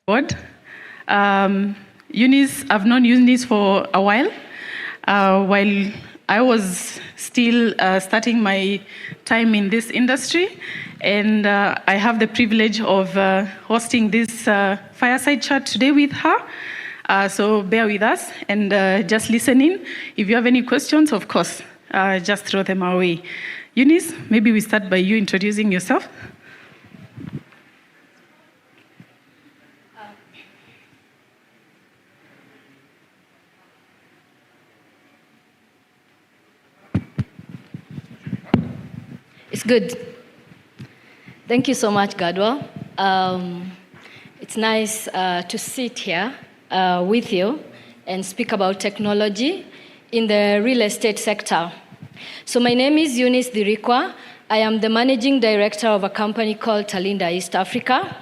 board. Eunice, I've known Eunice for a while I was still starting my time in this industry, and I have the privilege of hosting this fireside chat today with her. So bear with us and just listen in. If you have any questions, of course, just throw them our way. Eunice, maybe we start by you introducing yourself. It's good. Thank you so much, Gadwel. It's nice to sit here with you and speak about technology in the real estate sector. So my name is Eunice Thirikwa. I am the managing director of a company called Talinda, East Africa.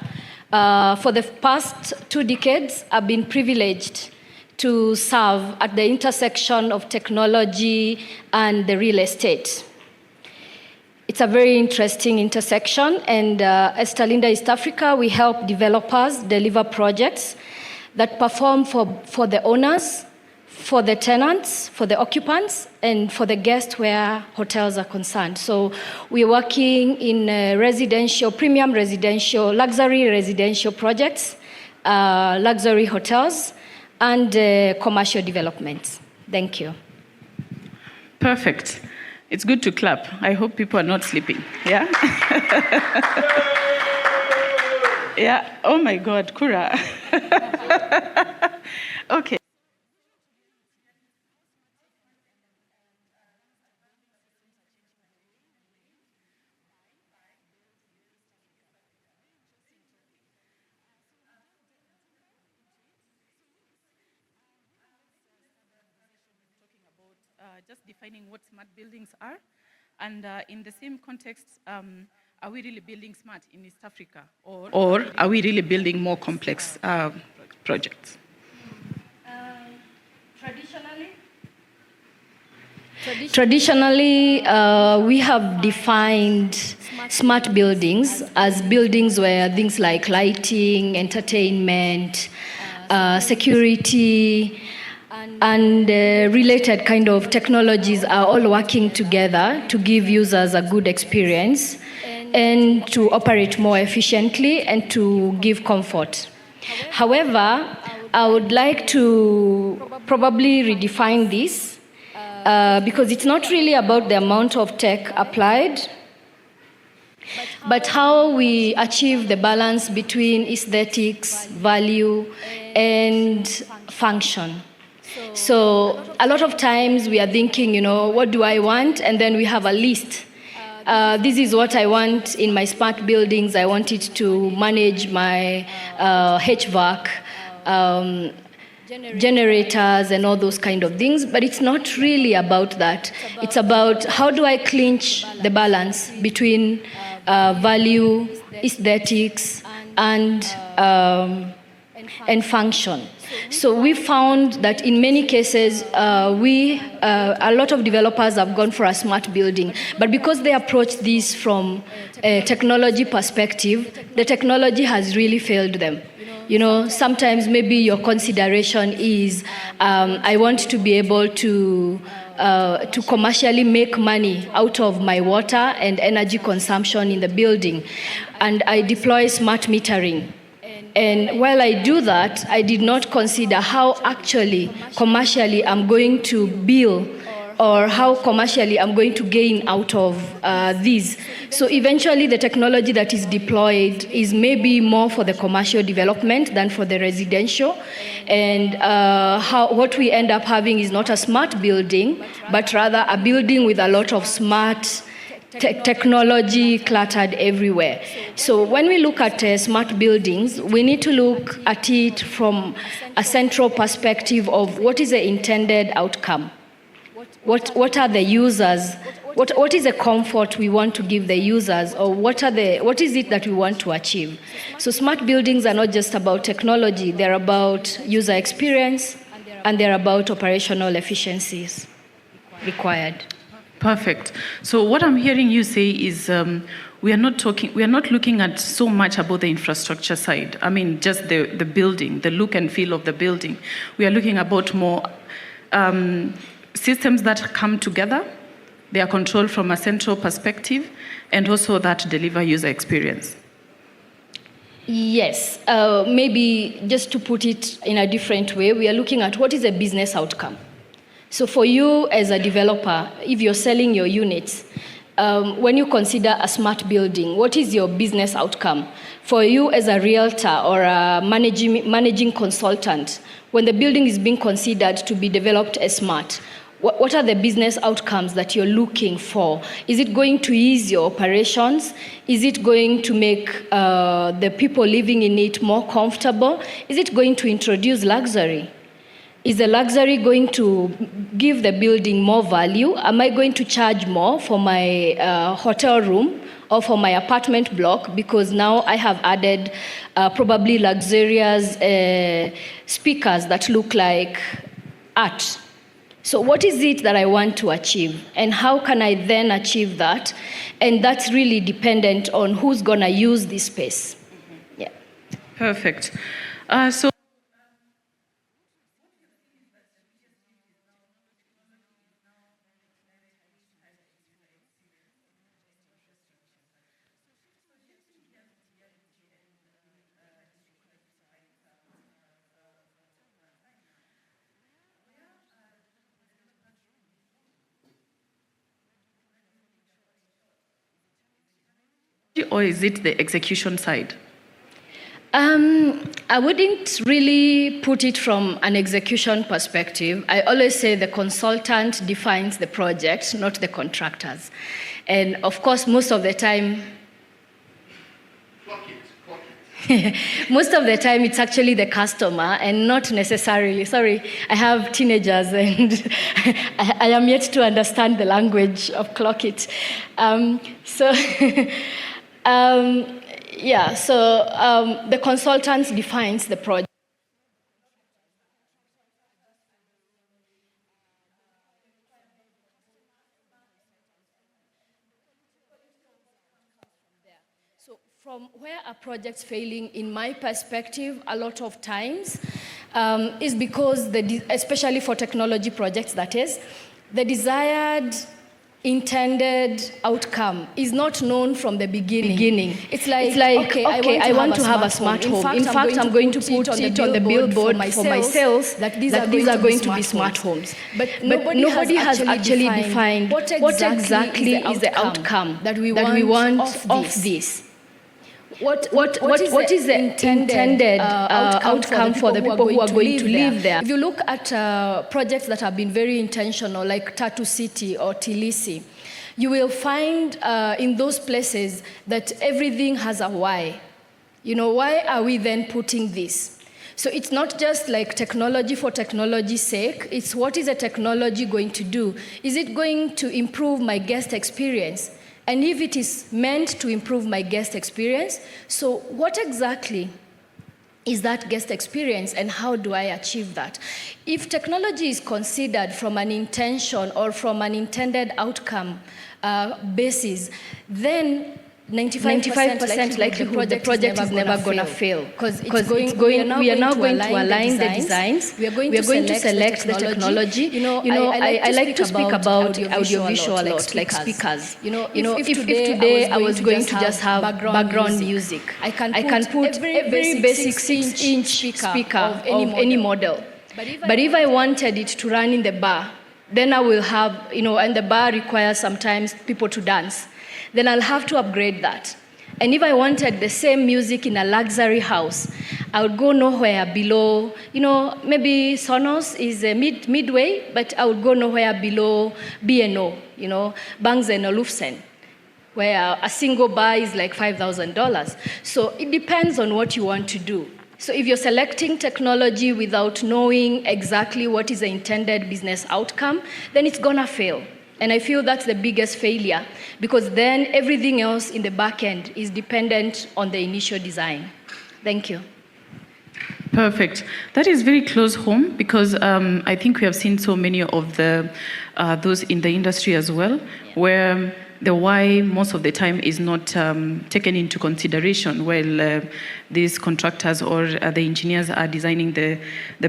For the past 2 decades, I've been privileged to serve at the intersection of technology and the real estate. It's a very interesting intersection, and as Talinda East Africa, we help developers deliver projects that perform for the owners, for the tenants, for the occupants, and for the guests where hotels are concerned. So we're working in residential, premium residential, luxury residential projects, luxury hotels, and commercial developments. Thank you. Perfect. It's good to clap. I hope people are not sleeping. Yeah? Yeah. Oh my God, Kura. Okay. Just defining what smart buildings are, and in the same context, are we really building smart in East Africa, or are we really building more complex projects? Traditionally, we have defined smart buildings as buildings where things like lighting, entertainment, security, and related kind of technologies are all working together to give users a good experience and to operate more efficiently and to give comfort. However, I would like to probably redefine this because it's not really about the amount of tech applied, but how we achieve the balance between aesthetics, value, and function. So a lot of times we are thinking, what do I want? And then we have a list. This is what I want in my smart buildings. I want it to manage my HVAC, generators, and all those kind of things. But it's not really about that. It's about how do I clinch the balance between value, aesthetics, and function. So we found that in many cases, a lot of developers have gone for a smart building, but because they approach this from a technology perspective, the technology has really failed them. Sometimes maybe your consideration is, I want to be able to commercially make money out of my water and energy consumption in the building, and I deploy smart metering. And while I do that, I did not consider how actually commercially I'm going to bill or how commercially I'm going to gain out of these. So eventually the technology that is deployed is maybe more for the commercial development than for the residential. And what we end up having is not a smart building, but rather a building with a lot of smart technology cluttered everywhere. So when we look at smart buildings, we need to look at it from a central perspective of what is the intended outcome. What are the users? What is the comfort we want to give the users, or what is it that we want to achieve? So smart buildings are not just about technology, they're about user experience, and they're about operational efficiencies required. Perfect. So what I'm hearing you say is we are not looking at so much about the infrastructure side. I mean, just the building, the look and feel of the building. We are looking about more systems that come together. They are controlled from a central perspective, and also that deliver user experience. Yes, maybe just to put it in a different way, we are looking at what is a business outcome. So for you as a developer, if you're selling your units, when you consider a smart building, what is your business outcome? For you as a realtor or a managing consultant, when the building is being considered to be developed as smart, what are the business outcomes that you're looking for? Is it going to ease your operations? Is it going to make the people living in it more comfortable? Is it going to introduce luxury? Is the luxury going to give the building more value? Am I going to charge more for my hotel room or for my apartment block because now I have added probably luxurious speakers that look like art? So what is it that I want to achieve, and how can I then achieve that? And that's really dependent on who's going to use this space. Yeah. Perfect. So or is it the execution side? I wouldn't really put it from an execution perspective. I always say the consultant defines the project, not the contractors. And of course, most of the time, most of the time it's actually the customer and not necessarily, sorry, I have teenagers and I am yet to understand the language of clock it. The consultant defines the project. So from where a project's failing, in my perspective, a lot of times, is because, especially for technology projects, that is, the desired intended outcome is not known from the beginning. It's like okay, I want to have a smart home. In fact, I'm going to put it on the billboard for my sales that these are going to be smart homes. But nobody has actually defined what exactly is the outcome that we want of this. What is the intended outcome for the people who are going to live there? If you look at projects that have been very intentional, like Tattoo City or Tilisi, you will find in those places that everything has a why. You know, why are we then putting this? So it's not just like technology for technology's sake. It's what is the technology going to do? Is it going to improve my guest experience? And if it is meant to improve my guest experience, so what exactly is that guest experience and how do I achieve that? If technology is considered from an intention or from an intended outcome basis, then 95% likelihood the project is never going to fail. Because we are now going to align the designs. We are going to select the technology. I like to speak about audiovisual a lot, like speakers. If today I was going to just have background music, I can put every basic 6-inch speaker of any model. But if I wanted it to run in the bar, then I will have, and the bar requires sometimes people to dance, then I'll have to upgrade that. And if I wanted the same music in a luxury house, I would go nowhere below, maybe Sonos is midway, but I would go nowhere below B&O, Bangs & Olufsen, where a single bar is like $5,000. So it depends on what you want to do. So if you're selecting technology without knowing exactly what is the intended business outcome, then it's gonna fail. And I feel that's the biggest failure, because then everything else in the back end is dependent on the initial design. Thank you. Perfect. That is very close home because I think we have seen so many of the those in the industry as well, where the why most of the time is not taken into consideration while these contractors or the engineers are designing the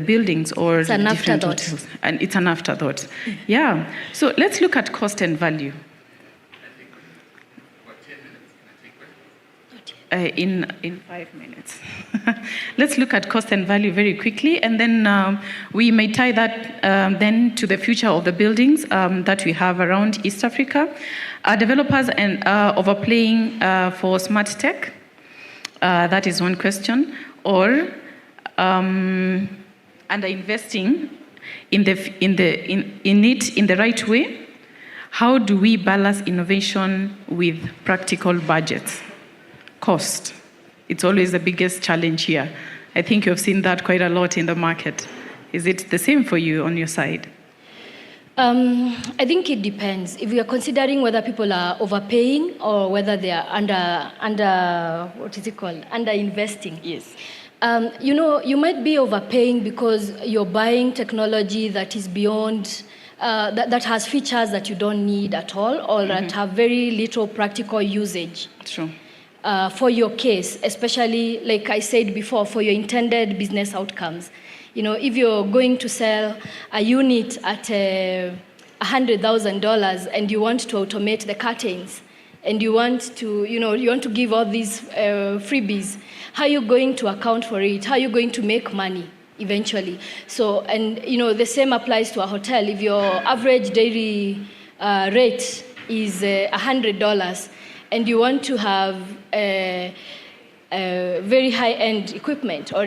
buildings or It's an different afterthought. hotels. And it's an afterthought. Yeah. So let's look at cost and value. In 5 minutes. Let's look at cost and value very quickly, and then we may tie that then to the future of the buildings that we have around East Africa. Are developers and overplaying for smart tech? That is one question. Or underinvesting in it in the right way? How do we balance innovation with practical budgets? Cost. It's always the biggest challenge here. I think you've seen that quite a lot in the market. Is it the same for you on your side? I think it depends. If we are considering whether people are overpaying or whether they are underinvesting. Yes. You might be overpaying because you're buying technology that is beyond, that has features that you don't need at all, or that have very little practical usage. True. For your case, especially, like I said before, for your intended business outcomes. If you're going to sell a unit at $100,000 and you want to automate the curtains, and you want to give all these freebies, how are you going to account for it? How are you going to make money eventually? So, and the same applies to a hotel. If your average daily rate is $100, and you want to have very high-end equipment, or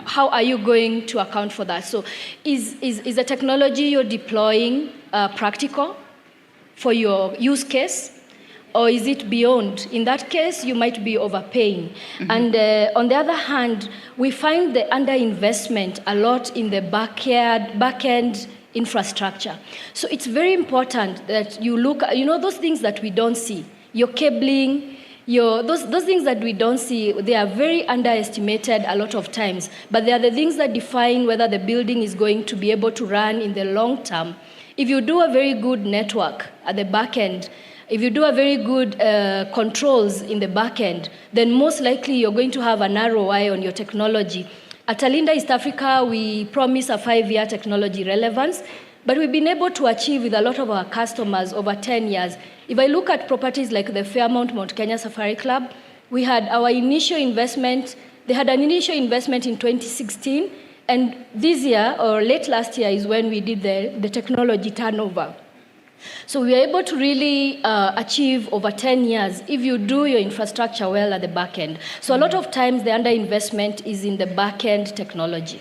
how are you going to account for that? So is the technology you're deploying practical for your use case, or is it beyond? In that case, you might be overpaying. And on the other hand, we find the underinvestment a lot in the back-end infrastructure. So it's very important that you look at, those things that we don't see. Your cabling, those things that we don't see, they are very underestimated a lot of times, but they are the things that define whether the building is going to be able to run in the long term. If you do a very good network at the back end, if you do a very good controls in the back end, then most likely you're going to have an ROI on your technology. At Talinda, East Africa, we promise a 5-year technology relevance, but we've been able to achieve with a lot of our customers over 10 years. If I look at properties like the Fairmount Mount Kenya Safari Club, we had our initial investment, they had an initial investment in 2016, and this year, or late last year, is when we did the technology turnover. So we are able to really achieve over 10 years if you do your infrastructure well at the back end. So a lot of times the underinvestment is in the back end technology.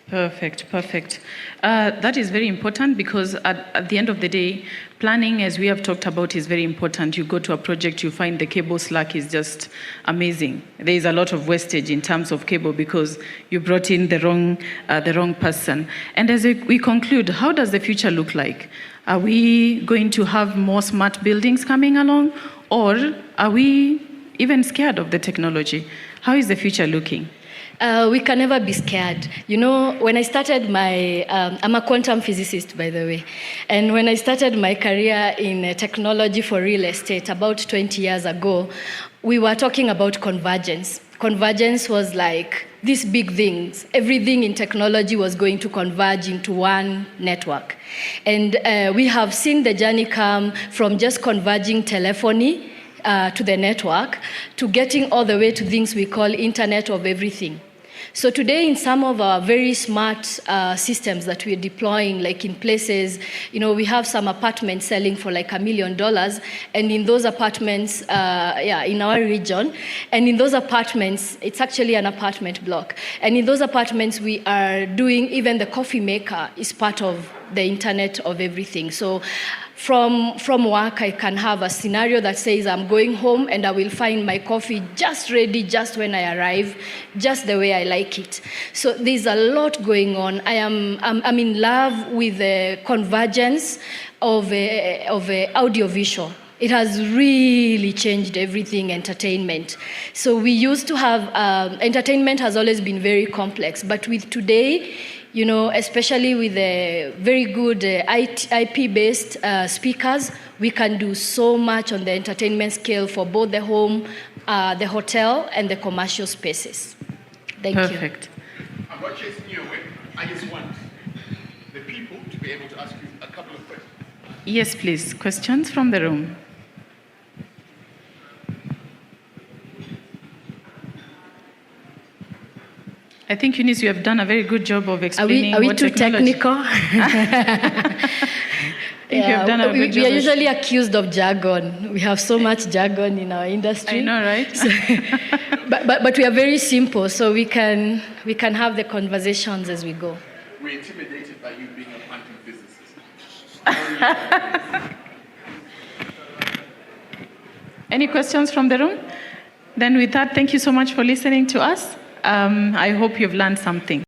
Perfect. That is very important because at the end of the day, planning, as we have talked about, is very important. You go to a project, you find the cable slack is just amazing. There is a lot of wastage in terms of cable because you brought in the wrong person. And as we conclude, how does the future look like? Are we going to have more smart buildings coming along, or are we even scared of the technology? How is the future looking? We can never be scared. When I started I'm a quantum physicist, by the way, and when I started my career in technology for real estate about 20 years ago, we were talking about convergence. Convergence was like these big things. Everything in technology was going to converge into one network. And we have seen the journey come from just converging telephony to the network, to getting all the way to things we call Internet of Everything. So today, in some of our very smart systems that we're deploying, like in places, we have some apartments selling for like $1 million, and in those apartments, in our region, and in those apartments, it's actually an apartment block. And in those apartments, we are doing, even the coffee maker is part of the Internet of Everything. So from work, I can have a scenario that says I'm going home and I will find my coffee just ready, just when I arrive, just the way I like it. So there's a lot going on. I'm in love with the convergence of audiovisual. It has really changed everything, entertainment. So we used to have, entertainment has always been very complex, but with today, you know, especially with the very good IP-based speakers, we can do so much on the entertainment scale for both the home, the hotel, and the commercial spaces. Thank you. Perfect. I'm not chasing you away. I just want the people to be able to ask you a couple of questions. Yes, please. Questions from the room. I think, Eunice, you have done a very good job of explaining Are we what too technology... technical? You have done a good job. We are usually accused of jargon. We have so much jargon in our industry. I know, right? So, but we are very simple, so we can have the conversations as we go. We're intimidated by you being a punting physicist. Any questions from the room? Then with that, thank you so much for listening to us. I hope you've learned something.